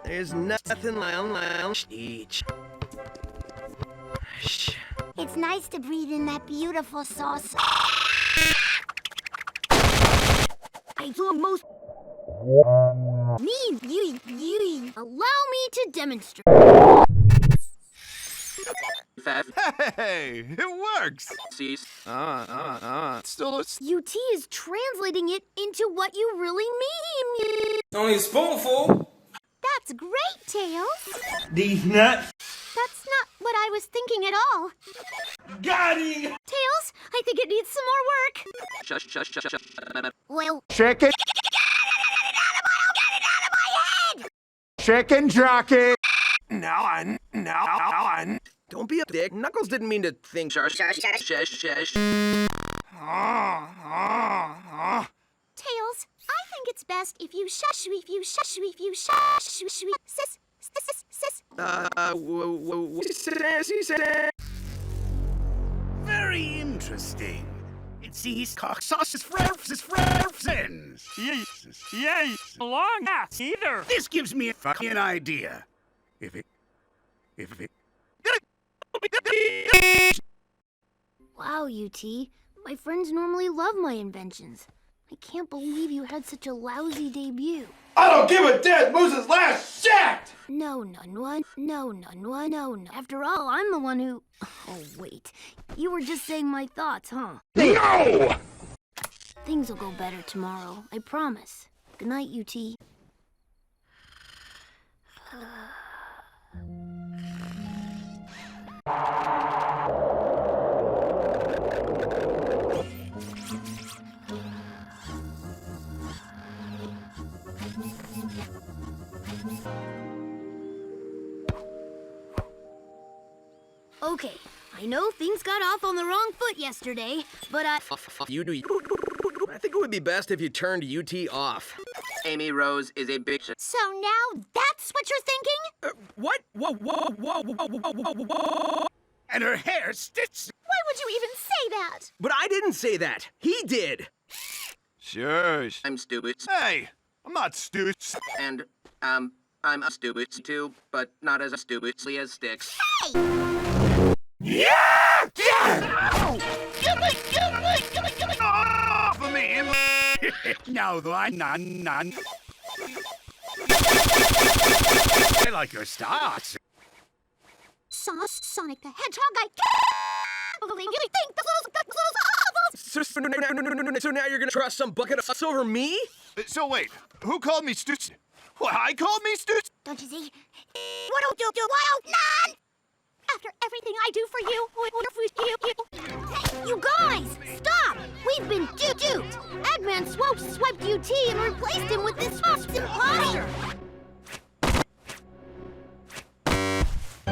There's nothing like each. It's nice to breathe in that beautiful sauce. I do most. Me, allow me to demonstrate. Hey, it works. Still, UT is translating it into what you really mean. Only a spoonful. That's great, Tails. These nuts. That's not what I was thinking at all. Got him. Tails, I think it needs some more work. Shush. Well, chicken, get it out of my head! chicken jockey. Now on. Don't be a dick. Knuckles didn't mean to think. Shush. Tails, I think it's best if you shush. Sis. Very interesting. It sees cock sauce's friends. Yay, long ass either. This gives me a fucking idea. If it. Wow, UT. My friends normally love my inventions. I can't believe you had such a lousy debut. I don't give a dead moose's last shit! No. After all, I'm the one who... Oh, wait. You were just saying my thoughts, huh? No! Things will go better tomorrow, I promise. Good night, UT. Okay, I know things got off on the wrong foot yesterday, but You do. I think it would be best if you turned UT off. Amy Rose is a bitch. So now that's what you're thinking? What? Whoa. And her hair stitched. Why would you even say that? But I didn't say that. He did. Shush. I'm stupid. Hey, I'm not stupid. And, I'm a stupid too, but not as stupidly as Sticks. Yeah! Get off of me! No, though, I'm none. I like your style. Sonic the Hedgehog, I can't believe you think So now you're gonna trust some bucket of sauce over me? So wait, who called me stupid? What, I called me stupid? Don't you see? What do wild none? After everything I do for you, Hey, you guys, stop! We've been duped! Eggman swiped UT and replaced him with this imposter!